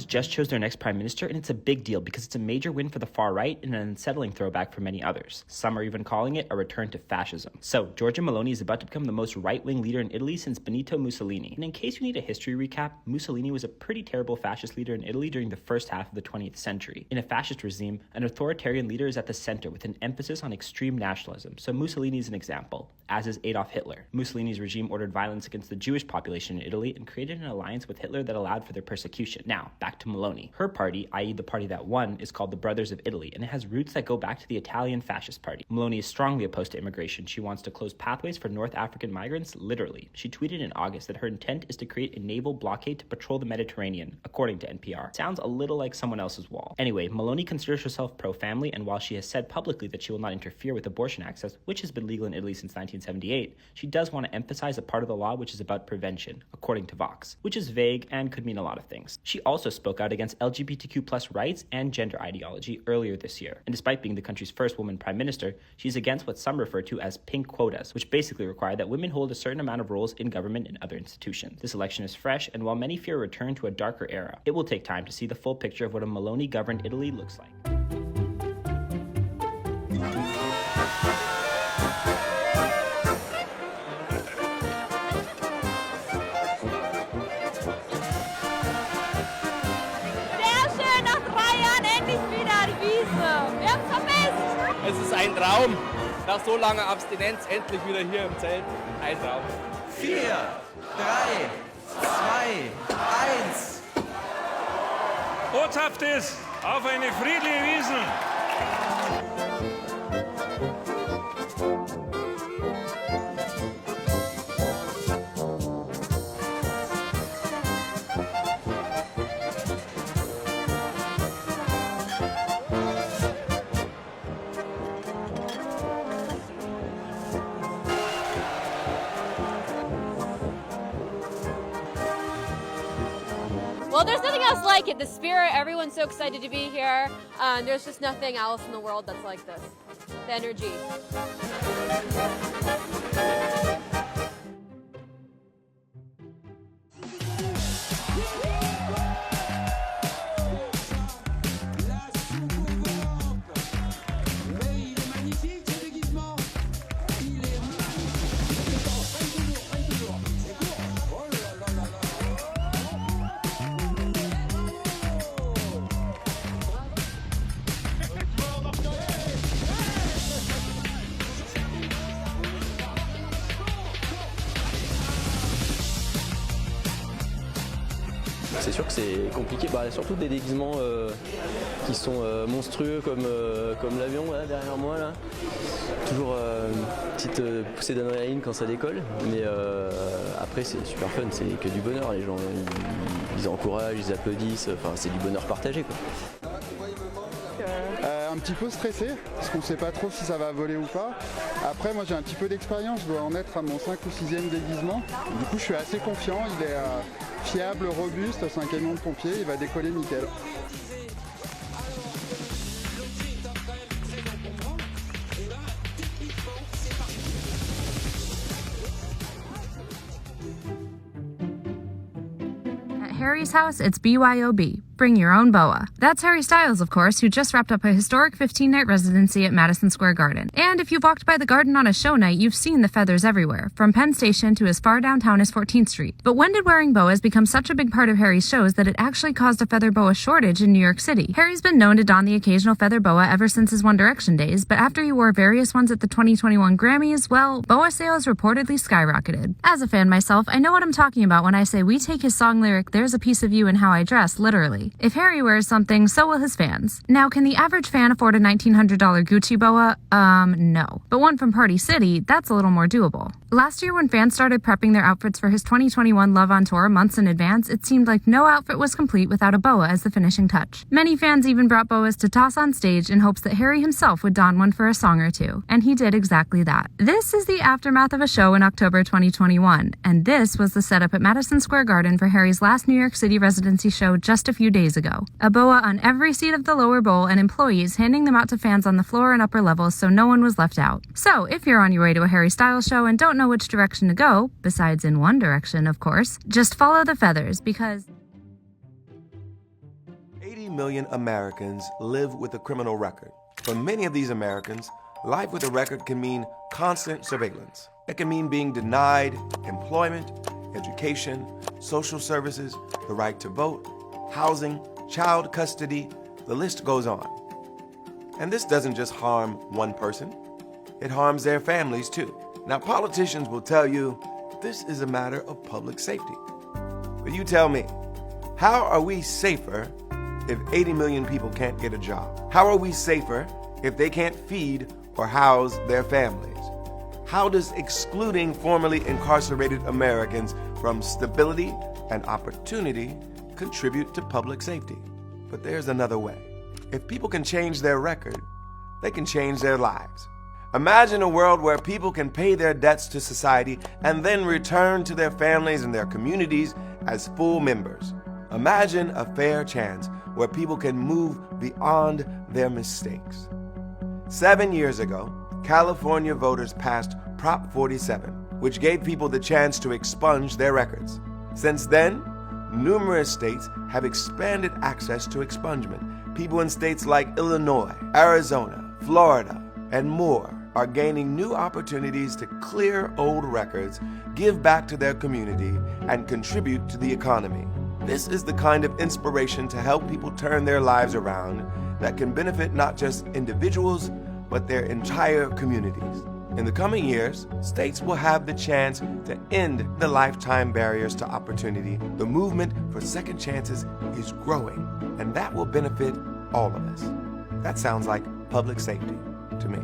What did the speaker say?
Italians just chose their next prime minister, and it's a big deal because it's a major win for the far right and an unsettling throwback for many others. Some are even calling it a return to fascism. So, Giorgia Meloni is about to become the most right-wing leader in Italy since Benito Mussolini. And in case you need a history recap, Mussolini was a pretty terrible fascist leader in Italy during the first half of the 20th century. In a fascist regime, an authoritarian leader is at the center with an emphasis on extreme nationalism. So Mussolini is an example, as is Adolf Hitler. Mussolini's regime ordered violence against the Jewish population in Italy and created an alliance with Hitler that allowed for their persecution. Now, back to Meloni. Her party, i.e. the party that won, is called the Brothers of Italy, and it has roots that go back to the Italian fascist party. Meloni is strongly opposed to immigration. She wants to close pathways for North African migrants, literally. She tweeted in August that her intent is to create a naval blockade to patrol the Mediterranean, according to NPR. Sounds a little like someone else's wall. Anyway, Meloni considers herself pro-family, and while she has said publicly that she will not interfere with abortion access, which has been legal in Italy since 1978, she does want to emphasize a part of the law which is about prevention, according to Vox, which is vague and could mean a lot of things. She also spoke out against LGBTQ+ rights and gender ideology earlier this year, and despite being the country's first woman prime minister, she's against what some refer to as pink quotas, which basically require that women hold a certain amount of roles in government and other institutions. This election is fresh, and while many fear a return to a darker era, it will take time to see the full picture of what a Meloni-governed Italy looks like. Es ist ein Traum. Nach so langer Abstinenz endlich wieder hier im Zelt. Ein Traum. 4, 3, 2, 1. Botschaft auf eine friedliche Wiesn. Well, there's nothing else like it. The spirit, everyone's so excited to be here. There's just nothing else in the world that's like this. The energy. C'est sûr que c'est compliqué, surtout des déguisements qui sont monstrueux comme l'avion là, derrière moi. Là. Toujours une petite poussée d'adrénaline quand ça décolle, mais après c'est super fun, c'est que du bonheur. Les gens ils encouragent, ils applaudissent, enfin, c'est du bonheur partagé, quoi. Un petit peu stressé, parce qu'on ne sait pas trop si ça va voler ou pas. Après, moi j'ai un petit peu d'expérience, je dois en être à mon 5 ou 6e déguisement. Du coup, je suis assez confiant, il est fiable, robuste, c'est un camion de pompier, il va décoller nickel. At Harry's house, it's BYOB. Bring your own boa. That's Harry Styles, of course, who just wrapped up a historic 15-night residency at Madison Square Garden. And if you've walked by the garden on a show night, you've seen the feathers everywhere, from Penn Station to as far downtown as 14th Street. But when did wearing boas become such a big part of Harry's shows that it actually caused a feather boa shortage in New York City? Harry's been known to don the occasional feather boa ever since his One Direction days, but after he wore various ones at the 2021 Grammys, well, boa sales reportedly skyrocketed. As a fan myself, I know what I'm talking about when I say we take his song lyric, "There's a Piece of You in How I Dress," literally. If Harry wears something, so will his fans. Now, can the average fan afford a $1,900 Gucci boa? No. But one from Party City, that's a little more doable. Last year, when fans started prepping their outfits for his 2021 Love on Tour months in advance, it seemed like no outfit was complete without a boa as the finishing touch. Many fans even brought boas to toss on stage in hopes that Harry himself would don one for a song or two, and he did exactly that. This is the aftermath of a show in October 2021, and this was the setup at Madison Square Garden for Harry's last New York City residency show just a few days ago. A boa on every seat of the lower bowl and employees handing them out to fans on the floor and upper levels so no one was left out. So, if you're on your way to a Harry Styles show and don't know which direction to go, besides in one direction, of course, just follow the feathers, because million Americans live with a criminal record. For many of these Americans, life with a record can mean constant surveillance. It can mean being denied employment, education, social services, the right to vote, housing, child custody, the list goes on. And this doesn't just harm one person, it harms their families too. Now, politicians will tell you this is a matter of public safety. But you tell me, how are we safer if 80 million people can't get a job? How are we safer if they can't feed or house their families? How does excluding formerly incarcerated Americans from stability and opportunity contribute to public safety? But there's another way. If people can change their record, they can change their lives. Imagine a world where people can pay their debts to society and then return to their families and their communities as full members. Imagine a fair chance where people can move beyond their mistakes. 7 years ago, California voters passed Prop 47, which gave people the chance to expunge their records. Since then, numerous states have expanded access to expungement. People in states like Illinois, Arizona, Florida, and more are gaining new opportunities to clear old records, give back to their community, and contribute to the economy. This is the kind of inspiration to help people turn their lives around that can benefit not just individuals, but their entire communities. In the coming years, states will have the chance to end the lifetime barriers to opportunity. The movement for second chances is growing, and that will benefit all of us. That sounds like public safety to me.